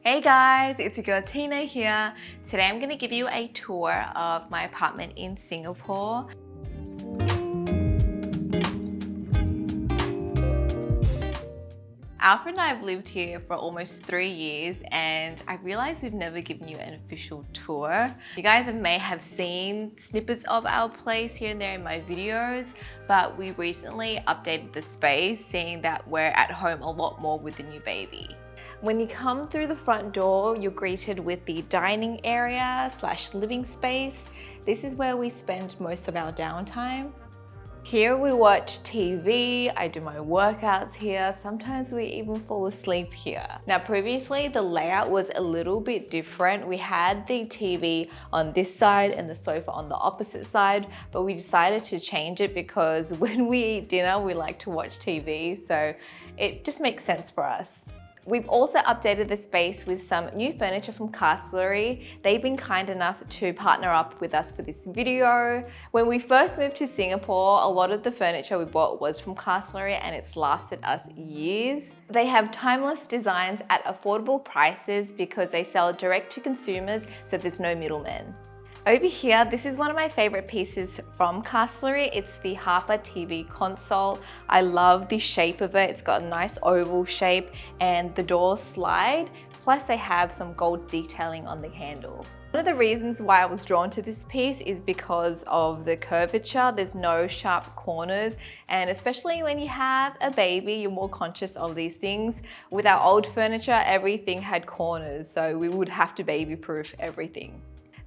Hey guys, it's your girl Tina here. Today I'm going to give you a tour of my apartment in Singapore. Alfred and I have lived here for almost 3 years and I realized we've never given you an official tour. You guys may have seen snippets of our place here and there in my videos, but we recently updated the space, seeing that we're at home a lot more with the new baby. When you come through the front door, you're greeted with the dining area / living space. This is where we spend most of our downtime. Here we watch TV, I do my workouts here, sometimes we even fall asleep here. Now previously the layout was a little bit different. We had the TV on this side and the sofa on the opposite side, but we decided to change it because when we eat dinner we like to watch TV, so it just makes sense for us. We've also updated the space with some new furniture from Castlery. They've been kind enough to partner up with us for this video. When we first moved to Singapore, a lot of the furniture we bought was from Castlery and it's lasted us years. They have timeless designs at affordable prices because they sell direct to consumers, so there's no middlemen. Over here, this is one of my favorite pieces from Castlery. It's the Harper TV console. I love the shape of it. It's got a nice oval shape and the doors slide. Plus they have some gold detailing on the handle. One of the reasons why I was drawn to this piece is because of the curvature. There's no sharp corners, and especially when you have a baby, you're more conscious of these things. With our old furniture, everything had corners, so we would have to baby-proof everything.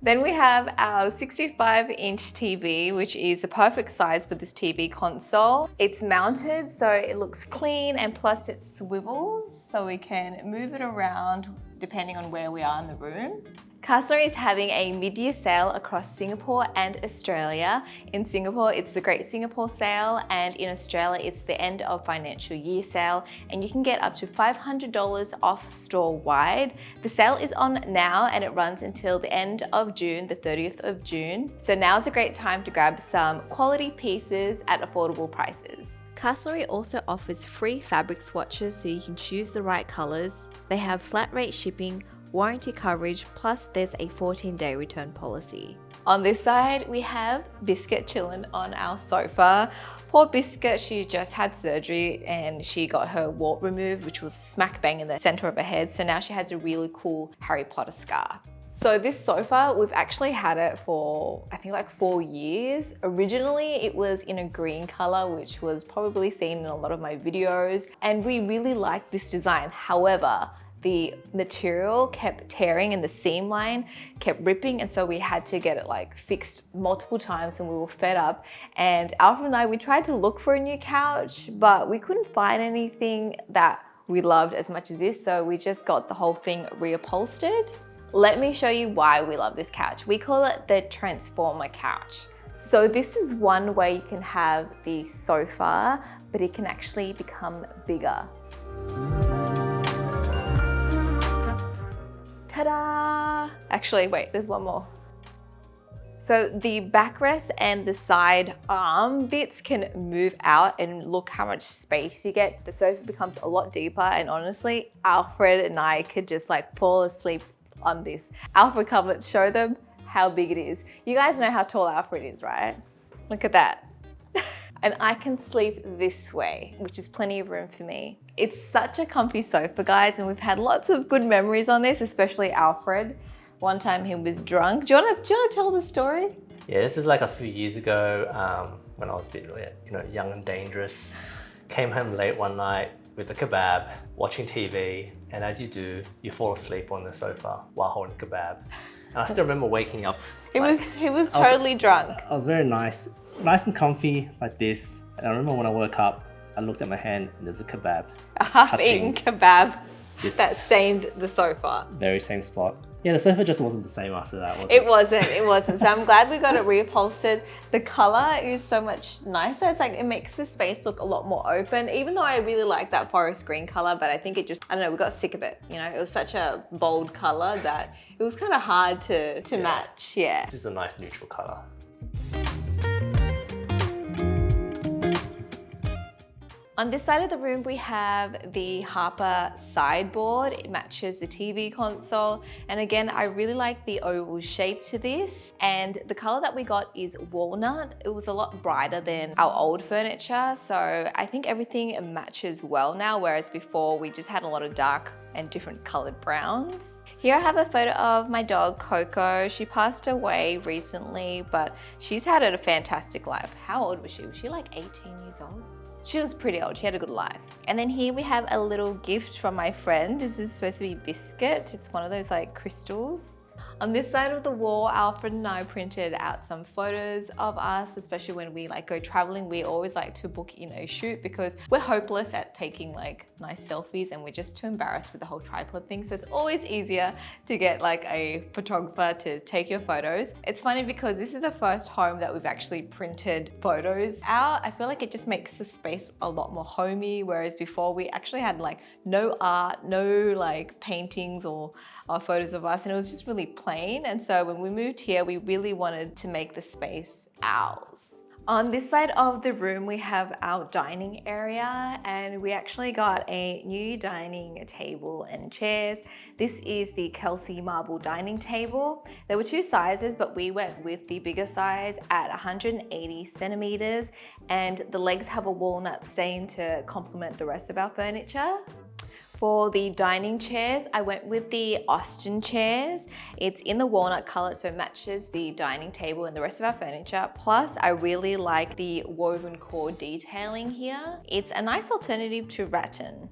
Then we have our 65-inch TV, which is the perfect size for this TV console. It's mounted, so it looks clean, and plus it swivels, so we can move it around depending on where we are in the room. Castlery is having a mid-year sale across Singapore and Australia. In Singapore, it's the Great Singapore Sale, and in Australia, it's the end of financial year sale, and you can get up to $500 off store-wide. The sale is on now and it runs until the end of June, the 30th of June. So now is a great time to grab some quality pieces at affordable prices. Castlery also offers free fabric swatches so you can choose the right colors. They have flat rate shipping, warranty coverage, plus there's a 14-day return policy. On this side, we have Biscuit chilling on our sofa. Poor Biscuit, she just had surgery and she got her wart removed, which was smack bang in the center of her head. So now she has a really cool Harry Potter scar. So this sofa, we've actually had it for, I think like 4 years. Originally, it was in a green color, which was probably seen in a lot of my videos. And we really liked this design. However, the material kept tearing and the seam line kept ripping, and so we had to get it like fixed multiple times and we were fed up. And Alfred and I, we tried to look for a new couch, but we couldn't find anything that we loved as much as this, so we just got the whole thing reupholstered. Let me show you why we love this couch. We call it the Transformer couch. So this is one way you can have the sofa, but it can actually become bigger. Ta-da! Actually, wait, there's one more. So the backrest and the side arm bits can move out, and look how much space you get. The sofa becomes a lot deeper, and honestly, Alfred and I could just like fall asleep on this. Alfred, come, let's show them how big it is. You guys know how tall Alfred is, right? Look at that. And I can sleep this way, which is plenty of room for me. It's such a comfy sofa, guys, and we've had lots of good memories on this, especially Alfred. One time he was drunk. Do you want to tell the story? Yeah, this is like a few years ago when I was a bit, young and dangerous. Came home late one night with a kebab, watching TV, and as you do, you fall asleep on the sofa while holding kebab. And I still remember waking up. He was totally drunk. I was very nice and comfy like this. And I remember when I woke up, I looked at my hand and there's a kebab. A half-eaten kebab this that stained the sofa. Very same spot. Yeah, the sofa just wasn't the same after that, was it? It wasn't. So I'm glad we got it reupholstered. The color is so much nicer. It's like, it makes the space look a lot more open, even though I really like that forest green color, but I think it just, I don't know, we got sick of it. It was such a bold color that it was kind of hard to match, yeah. This is a nice neutral color. On this side of the room, we have the Harper sideboard. It matches the TV console. And again, I really like the oval shape to this. And the color that we got is walnut. It was a lot brighter than our old furniture. So I think everything matches well now, whereas before we just had a lot of dark and different colored browns. Here I have a photo of my dog Coco. She passed away recently, but she's had a fantastic life. How old was she? Was she like 18 years old? She was pretty old, she had a good life. And then here we have a little gift from my friend. This is supposed to be biscuit. It's one of those like crystals. On this side of the wall, Alfred and I printed out some photos of us, especially when we like go traveling. We always like to book in a shoot because we're hopeless at taking like nice selfies and we're just too embarrassed with the whole tripod thing. So it's always easier to get like a photographer to take your photos. It's funny because this is the first home that we've actually printed photos out. I feel like it just makes the space a lot more homey, whereas before we actually had like no art, no like paintings or photos of us, and it was just really plain. And so when we moved here, we really wanted to make the space ours. On this side of the room, we have our dining area, and we actually got a new dining table and chairs. This is the Kelsey marble dining table. There were two sizes, but we went with the bigger size at 180 centimeters, and the legs have a walnut stain to complement the rest of our furniture. For the dining chairs, I went with the Austin chairs. It's in the walnut color, so it matches the dining table and the rest of our furniture. Plus, I really like the woven core detailing here. It's a nice alternative to rattan.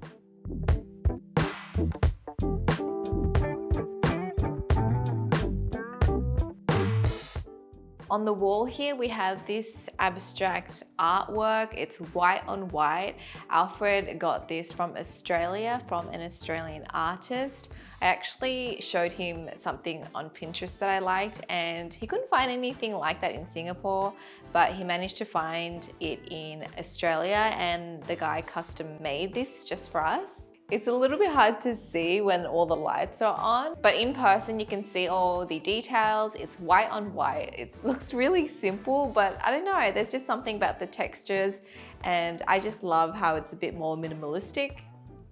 On the wall here, we have this abstract artwork. It's white on white. Alfred got this from Australia, from an Australian artist. I actually showed him something on Pinterest that I liked, and he couldn't find anything like that in Singapore, but he managed to find it in Australia, and the guy custom made this just for us. It's a little bit hard to see when all the lights are on, but in person you can see all the details. It's white on white. It looks really simple, but I don't know, there's just something about the textures, and I just love how it's a bit more minimalistic.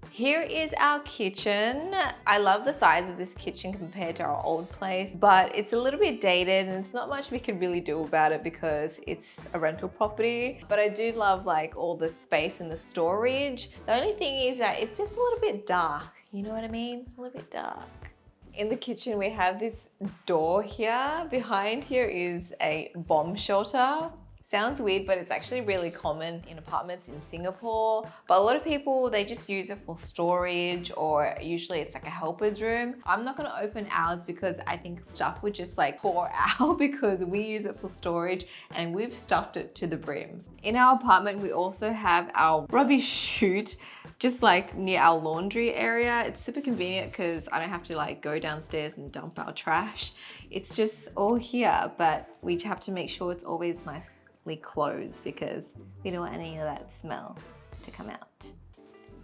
Here is our kitchen. I love the size of this kitchen compared to our old place, but it's a little bit dated and it's not much we can really do about it because it's a rental property. But I do love like all the space and the storage. The only thing is that it's just a little bit dark. You know what I mean? A little bit dark. In the kitchen, we have this door here. Behind here is a bomb shelter. Sounds weird, but it's actually really common in apartments in Singapore. But a lot of people, they just use it for storage, or usually it's like a helper's room. I'm not gonna open ours because I think stuff would just like pour out because we use it for storage and we've stuffed it to the brim. In our apartment, we also have our rubbish chute just like near our laundry area. It's super convenient because I don't have to like go downstairs and dump our trash. It's just all here, but we have to make sure it's always nicely closed because we don't want any of that smell to come out.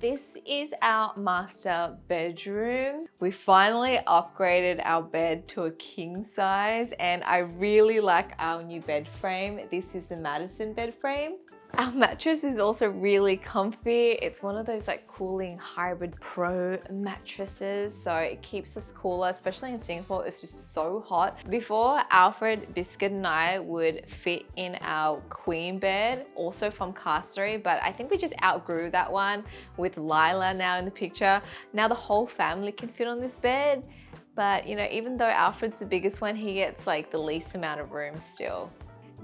This is our master bedroom. We finally upgraded our bed to a king size, and I really like our new bed frame. This is the Madison bed frame. Our mattress is also really comfy. It's one of those like cooling hybrid pro mattresses, so it keeps us cooler, especially in Singapore. It's just so hot. Before, Alfred, Biscuit and I would fit in our queen bed, also from Castlery, but I think we just outgrew that one with Lila now in the picture. Now the whole family can fit on this bed, but you know, even though Alfred's the biggest one, he gets like the least amount of room still.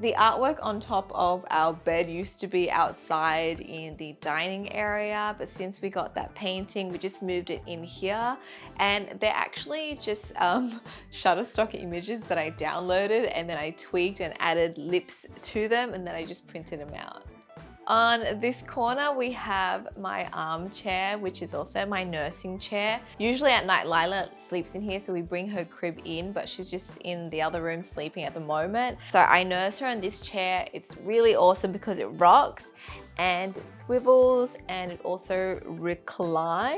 The artwork on top of our bed used to be outside in the dining area, but since we got that painting, we just moved it in here. And they're actually just Shutterstock images that I downloaded, and then I tweaked and added lips to them, and then I just printed them out. On this corner, we have my armchair, which is also my nursing chair. Usually at night, Lila sleeps in here, so we bring her crib in, but she's just in the other room sleeping at the moment. So I nurse her on this chair. It's really awesome because it rocks and swivels, and it also reclines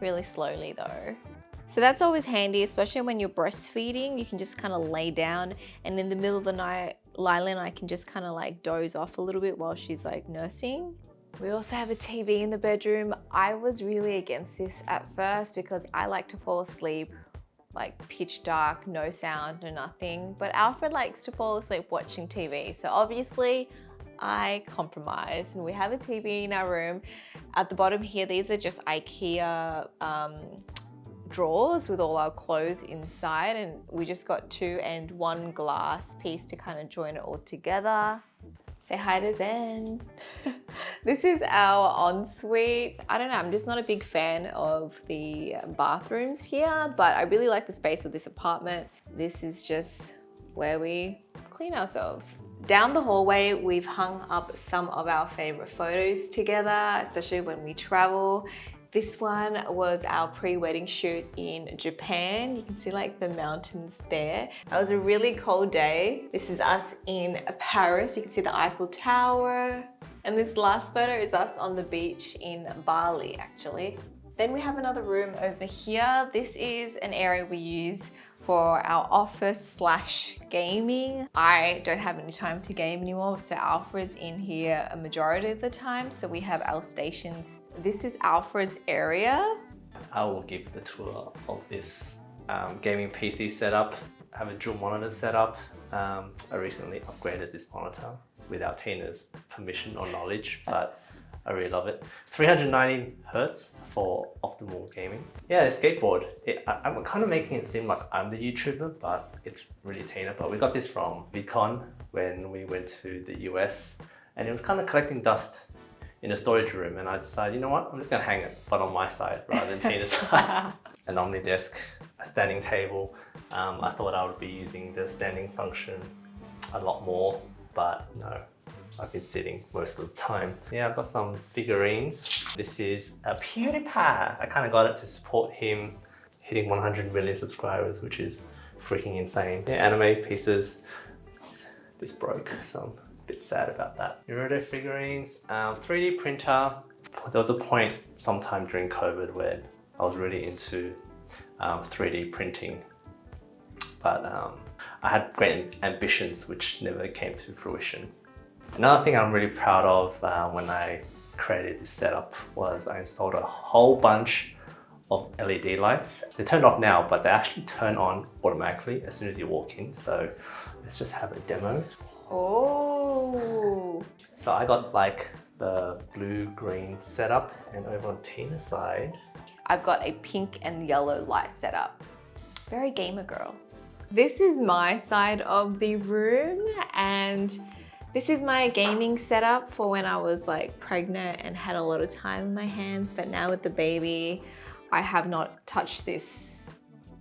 really slowly though. So that's always handy, especially when you're breastfeeding. You can just kind of lay down, and in the middle of the night, Lila and I can just kind of like doze off a little bit while she's like nursing. We also have a TV in the bedroom. I was really against this at first because I like to fall asleep like pitch dark, no sound, no nothing. But Alfred likes to fall asleep watching TV. So obviously I compromised and we have a TV in our room. At the bottom here, these are just IKEA drawers with all our clothes inside, and we just got 2 and 1 glass piece to kind of join it all together. Say hi to Zen. This is our ensuite. I don't know, I'm just not a big fan of the bathrooms here, but I really like the space of this apartment. This is just where we clean ourselves. Down the hallway, we've hung up some of our favorite photos together, especially when we travel. This one was our pre-wedding shoot in Japan. You can see like the mountains there. That was a really cold day. This is us in Paris. You can see the Eiffel Tower. And this last photo is us on the beach in Bali, actually. Then we have another room over here. This is an area we use for our office / gaming. I don't have any time to game anymore, so Alfred's in here a majority of the time. So we have our stations. This is Alfred's area. I will give the tour of this gaming PC setup. I have a dual monitor setup. I recently upgraded this monitor without Tina's permission or knowledge, but I really love it. 390 Hertz for optimal gaming. Yeah, the skateboard. I'm kind of making it seem like I'm the YouTuber, but it's really Tina. But we got this from VidCon when we went to the US, and it was kind of collecting dust in a storage room, and I decided, you know what, I'm just gonna hang it, but on my side rather than Tina's side. An Omni desk, a standing table. I thought I would be using the standing function a lot more, but no. I've been sitting most of the time. Yeah, I've got some figurines. This is a PewDiePie. I kind of got it to support him hitting 100 million subscribers, which is freaking insane. Yeah, anime pieces. This broke, so I'm a bit sad about that. Naruto figurines, 3D printer. There was a point sometime during COVID where I was really into 3D printing, but I had great ambitions which never came to fruition. Another thing I'm really proud of when I created this setup was I installed a whole bunch of LED lights. They're turned off now, but they actually turn on automatically as soon as you walk in. So let's just have a demo. Oh. So I got like the blue-green setup, and over on Tina's side, I've got a pink and yellow light setup. Very gamer girl. This is my side of the room, and this is my gaming setup for when I was like pregnant and had a lot of time in my hands, but now with the baby, I have not touched this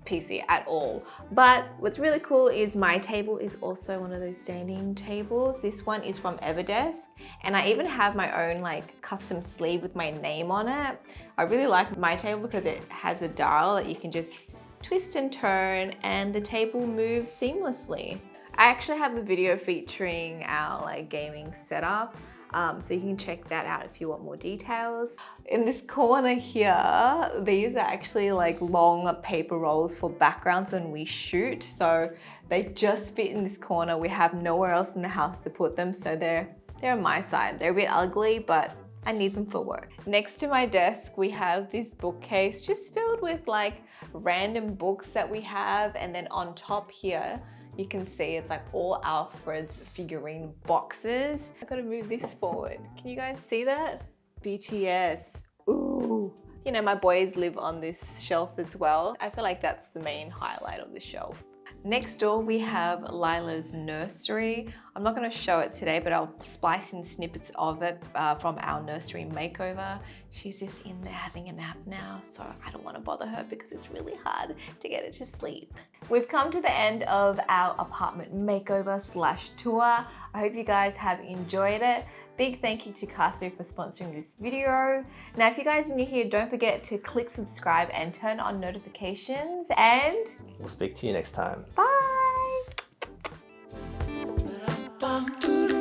PC at all. But what's really cool is my table is also one of those standing tables. This one is from Everdesk, and I even have my own like custom sleeve with my name on it. I really like my table because it has a dial that you can just twist and turn, and the table moves seamlessly. I actually have a video featuring our like gaming setup, so you can check that out if you want more details. In this corner here, these are actually like long paper rolls for backgrounds when we shoot, so they just fit in this corner. We have nowhere else in the house to put them, so they're on my side. They're a bit ugly, but I need them for work. Next to my desk, we have this bookcase just filled with like random books that we have, and then on top here, you can see it's like all Alfred's figurine boxes. I gotta move this forward. Can you guys see that? BTS, ooh. You know, my boys live on this shelf as well. I feel like that's the main highlight of the shelf. Next door, we have Lila's nursery. I'm not gonna show it today, but I'll splice in snippets of it from our nursery makeover. She's just in there having a nap now, so I don't wanna bother her because it's really hard to get her to sleep. We've come to the end of our apartment makeover / tour. I hope you guys have enjoyed it. Big thank you to Castlery for sponsoring this video. Now, if you guys are new here, don't forget to click subscribe and turn on notifications, and we'll speak to you next time. bye.